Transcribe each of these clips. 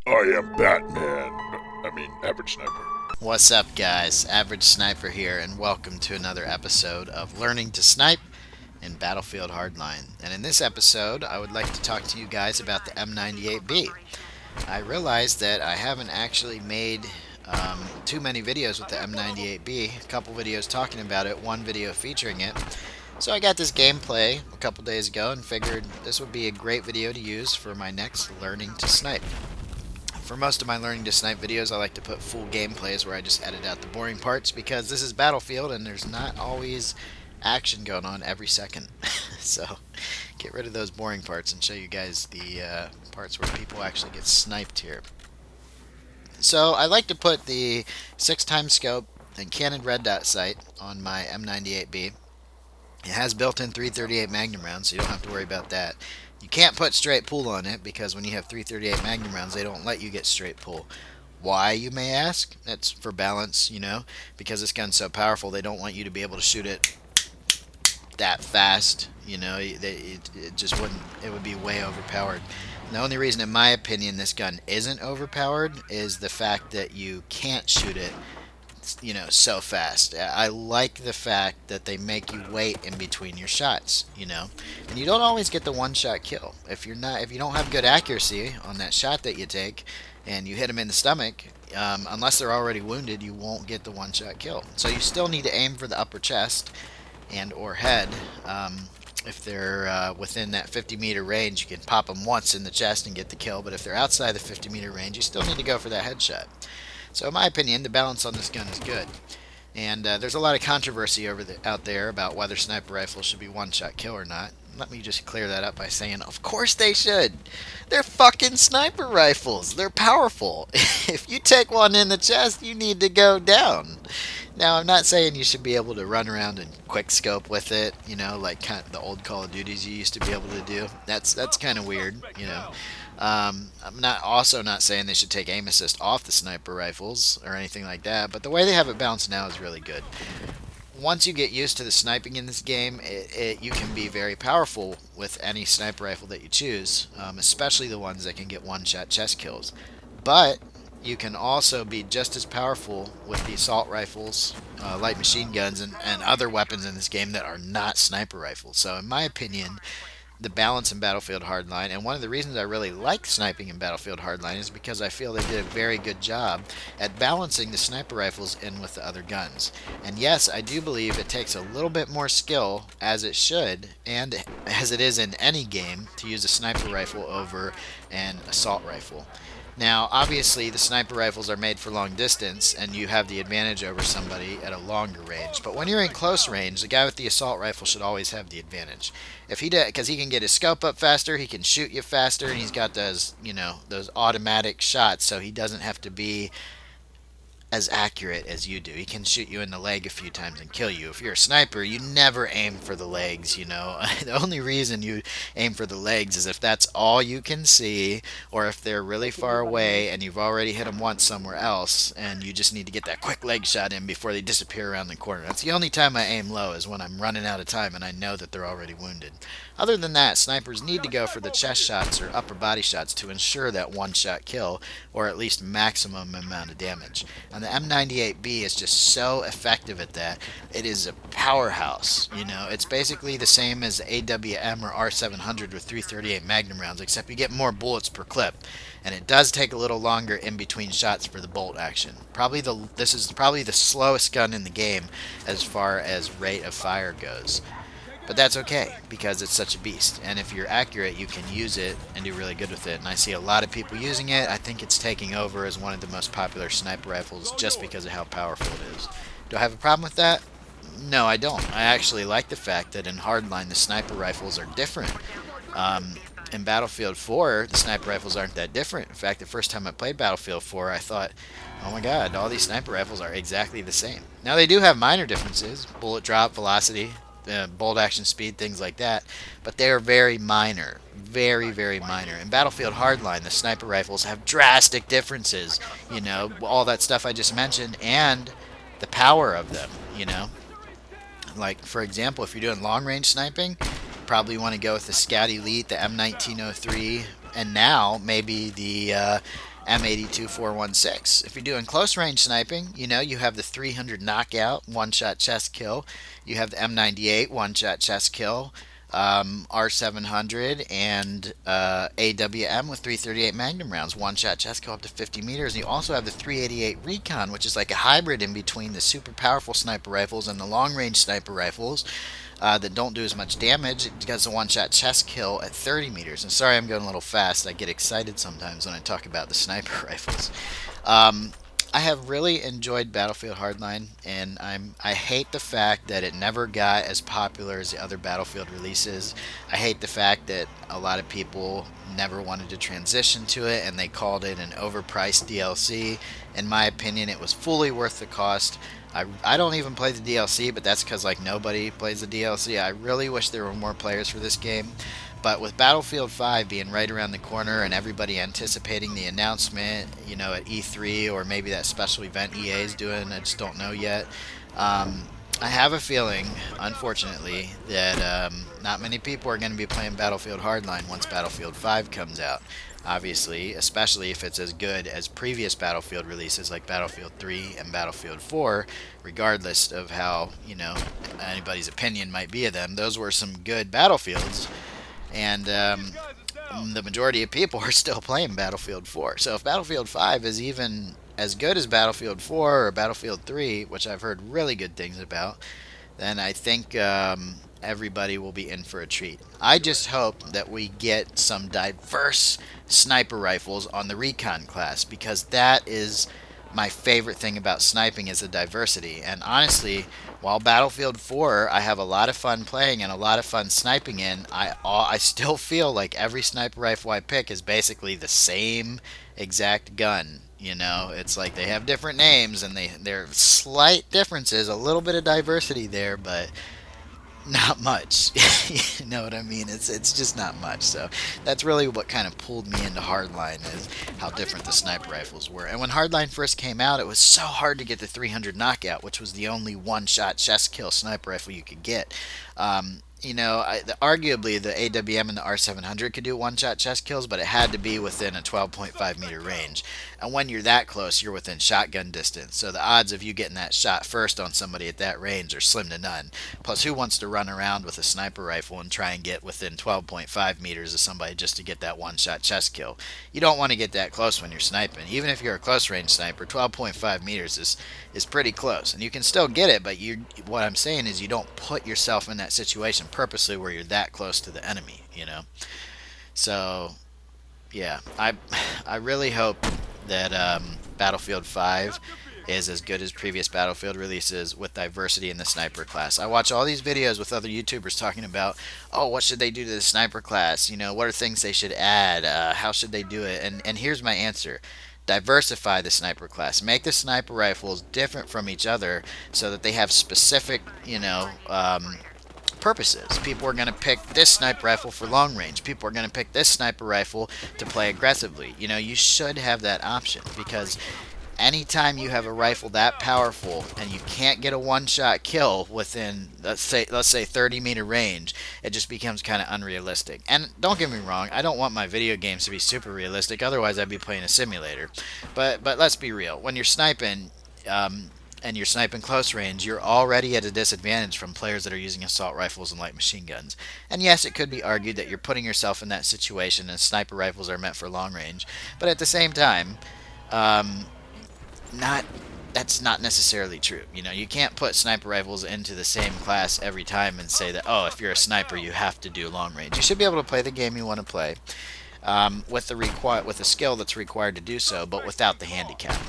I am Batman. Average Sniper. What's up, guys? Average Sniper here, and welcome to another episode of Learning to Snipe in Battlefield Hardline. And in this episode, I would like to talk to you guys about the M98B. I realized that I haven't actually made too many videos with the M98B. A couple videos talking about it, one video featuring it. So I got this gameplay a couple days ago and figured this would be a great video to use for my next Learning to Snipe. For most of my Learning to Snipe videos, I like to put full gameplays where I just edit out the boring parts because this is Battlefield and there's not always action going on every second. So get rid of those boring parts and show you guys the parts where people actually get sniped here. So I like to put the 6x scope and cannon red dot sight on my M98B. It has built-in 338 Magnum rounds, so you don't have to worry about that. You can't put straight pull on it because when you have 338 Magnum rounds, they don't let you get straight pull. Why, you may ask? That's for balance, because this gun's so powerful, they don't want you to be able to shoot it that fast. It just wouldn't, it would be way overpowered. And the only reason, in my opinion, this gun isn't overpowered is the fact that you can't shoot it so fast. I like the fact that they make you wait in between your shots, and you don't always get the one-shot kill. If you don't have good accuracy on that shot that you take and you hit them in the stomach, unless they're already wounded, you won't get the one-shot kill. So you still need to aim for the upper chest and or head. If they're within that 50-meter range, you can pop them once in the chest and get the kill, but if they're outside the 50-meter range, you still need to go for that headshot. So in my opinion, the balance on this gun is good. And there's a lot of controversy out there about whether sniper rifles should be one-shot kill or not. Let me just clear that up by saying, of course they should. They're fucking sniper rifles. They're powerful. If you take one in the chest, you need to go down. Now, I'm not saying you should be able to run around and quick scope with it, like kind of the old Call of Duties you used to be able to do. That's kind of weird, I'm also not saying they should take aim assist off the sniper rifles or anything like that, but the way they have it balanced now is really good. Once you get used to the sniping in this game, you can be very powerful with any sniper rifle that you choose, especially the ones that can get one-shot chest kills. But you can also be just as powerful with the assault rifles, light machine guns, and other weapons in this game that are not sniper rifles. So in my opinion, the balance in Battlefield Hardline, and one of the reasons I really like sniping in Battlefield Hardline is because I feel they did a very good job at balancing the sniper rifles in with the other guns. And yes, I do believe it takes a little bit more skill, as it should, and as it is in any game, to use a sniper rifle over an assault rifle. Now, obviously, the sniper rifles are made for long distance, and you have the advantage over somebody at a longer range. But when you're in close range, the guy with the assault rifle should always have the advantage. Because he can get his scope up faster, he can shoot you faster, and he's got those, those automatic shots, so he doesn't have to be as accurate as you do. He can shoot you in the leg a few times and kill you. If you're a sniper, you never aim for the legs, The only reason you aim for the legs is if that's all you can see, or if they're really far away and you've already hit them once somewhere else and you just need to get that quick leg shot in before they disappear around the corner. That's the only time I aim low, is when I'm running out of time and I know that they're already wounded. Other than that, snipers need to go for the chest shots or upper body shots to ensure that one-shot kill, or at least maximum amount of damage. And the M98B is just so effective at that. It is a powerhouse. It's basically the same as the AWM or R700 with 338 Magnum rounds, except you get more bullets per clip. And it does take a little longer in between shots for the bolt action. This is probably the slowest gun in the game as far as rate of fire goes. But that's okay, because it's such a beast. And if you're accurate, you can use it and do really good with it. And I see a lot of people using it. I think it's taking over as one of the most popular sniper rifles just because of how powerful it is. Do I have a problem with that? No, I don't. I actually like the fact that in Hardline, the sniper rifles are different. In Battlefield 4, the sniper rifles aren't that different. In fact, the first time I played Battlefield 4, I thought, oh my god, all these sniper rifles are exactly the same. Now, they do have minor differences. Bullet drop, velocity, bolt action speed, things like that, but they are very minor, very, very minor. In Battlefield Hardline, the sniper rifles have drastic differences, all that stuff I just mentioned, and the power of them, Like, for example, if you're doing long-range sniping, you probably want to go with the Scout Elite, the M1903, and now maybe the M82-416. If you're doing close range sniping, you have the 300 knockout, one-shot chest kill. You have the M98, one-shot chest kill. R700 and AWM with 338 Magnum rounds, one-shot chest kill up to 50 meters. And you also have the 388 Recon, which is like a hybrid in between the super powerful sniper rifles and the long-range sniper rifles that don't do as much damage. It does a one-shot chest kill at 30 meters. And sorry, I'm going a little fast. I get excited sometimes when I talk about the sniper rifles. I have really enjoyed Battlefield Hardline, and I hate the fact that it never got as popular as the other Battlefield releases. I hate the fact that a lot of people never wanted to transition to it, and they called it an overpriced DLC. In my opinion, it was fully worth the cost. I don't even play the DLC, but that's because like nobody plays the DLC. I really wish there were more players for this game. But with Battlefield 5 being right around the corner and everybody anticipating the announcement, at E3 or maybe that special event EA is doing, I just don't know yet. I have a feeling, unfortunately, that not many people are going to be playing Battlefield Hardline once Battlefield 5 comes out. Obviously, especially if it's as good as previous Battlefield releases like Battlefield 3 and Battlefield 4, regardless of how, anybody's opinion might be of them. Those were some good Battlefields. And the majority of people are still playing Battlefield 4. So if Battlefield 5 is even as good as Battlefield 4 or Battlefield 3, which I've heard really good things about, then I think everybody will be in for a treat. I just hope that we get some diverse sniper rifles on the Recon class, because that is my favorite thing about sniping, is the diversity. And honestly, while Battlefield 4 I have a lot of fun playing and a lot of fun sniping in, I still feel like every sniper rifle I pick is basically the same exact gun. It's like they have different names and there are slight differences, a little bit of diversity there, but not much. You know what I mean? It's just not much. So that's really what kind of pulled me into Hardline, is how different the sniper rifles were. And when Hardline first came out, it was so hard to get the 300 knockout, which was the only one-shot chest kill sniper rifle you could get. Arguably the AWM and the R700 could do one-shot chest kills, but it had to be within a 12.5 meter range. And when you're that close, you're within shotgun distance. So the odds of you getting that shot first on somebody at that range are slim to none. Plus, who wants to run around with a sniper rifle and try and get within 12.5 meters of somebody just to get that one-shot chest kill? You don't want to get that close when you're sniping. Even if you're a close-range sniper, 12.5 meters is pretty close. And you can still get it, but what I'm saying is you don't put yourself in that situation purposely where you're that close to the enemy, So, yeah, I really hope that Battlefield 5 is as good as previous Battlefield releases with diversity in the sniper class. I watch all these videos with other YouTubers talking about, what should they do to the sniper class? What are things they should add? How should they do it? And here's my answer. Diversify the sniper class. Make the sniper rifles different from each other so that they have specific, purposes. People are going to pick this sniper rifle for long range. People are going to pick this sniper rifle to play aggressively. You should have that option, because anytime you have a rifle that powerful and you can't get a one-shot kill within, let's say 30-meter range, it just becomes kind of unrealistic. And don't get me wrong, I don't want my video games to be super realistic, otherwise I'd be playing a simulator. But let's be real. When you're sniping, and you're sniping close range, you're already at a disadvantage from players that are using assault rifles and light machine guns. And yes, it could be argued that you're putting yourself in that situation and sniper rifles are meant for long range. But at the same time, that's not necessarily true. You can't put sniper rifles into the same class every time and say that, if you're a sniper, you have to do long range. You should be able to play the game you want to play with the skill that's required to do so, but without the handicap.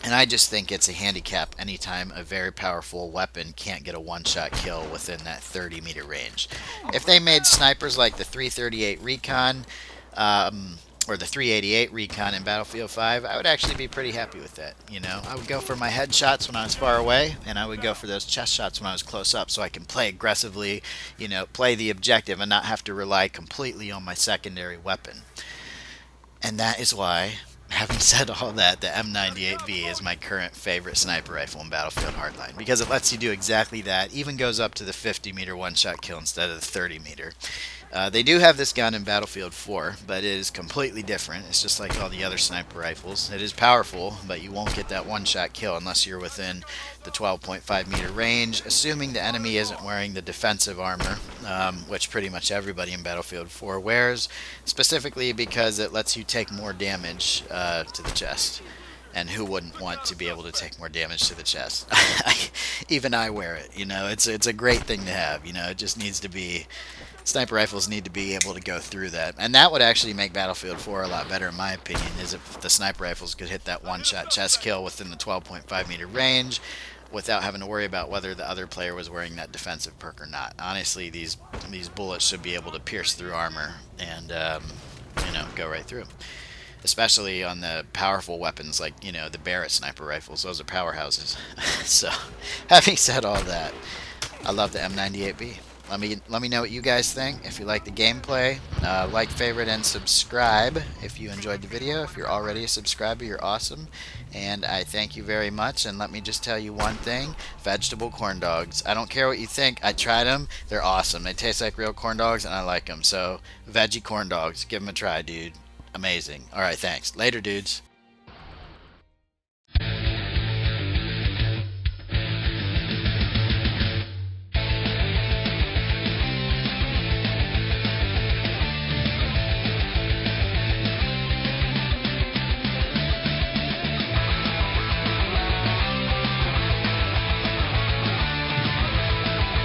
And I just think it's a handicap anytime a very powerful weapon can't get a one-shot kill within that 30-meter range. If they made snipers like the 338 Recon or the 388 Recon in Battlefield 5, I would actually be pretty happy with that. I would go for my headshots when I was far away, and I would go for those chest shots when I was close up, so I can play aggressively, play the objective and not have to rely completely on my secondary weapon. And that is why, having said all that, the M98B is my current favorite sniper rifle in Battlefield Hardline, because it lets you do exactly that, even goes up to the 50-meter one-shot kill instead of the 30-meter. They do have this gun in Battlefield 4, but it is completely different. It's just like all the other sniper rifles. It is powerful, but you won't get that one-shot kill unless you're within the 12.5 meter range, assuming the enemy isn't wearing the defensive armor, which pretty much everybody in Battlefield 4 wears, specifically because it lets you take more damage to the chest. And who wouldn't want to be able to take more damage to the chest? Even I wear it. It's a great thing to have. It just needs to be. Sniper rifles need to be able to go through that, and that would actually make Battlefield 4 a lot better, in my opinion. Is if the sniper rifles could hit that one-shot chest kill within the 12.5 meter range, without having to worry about whether the other player was wearing that defensive perk or not. Honestly, these bullets should be able to pierce through armor and go right through. Especially on the powerful weapons like, the Barrett sniper rifles. Those are powerhouses. So, having said all that, I love the M98B. Let me know what you guys think. If you like the gameplay, like, favorite, and subscribe if you enjoyed the video. If you're already a subscriber, you're awesome. And I thank you very much. And let me just tell you one thing. Vegetable corn dogs. I don't care what you think. I tried them. They're awesome. They taste like real corn dogs, and I like them. So, veggie corn dogs. Give them a try, dude. Amazing. Alright, thanks. Later, dudes.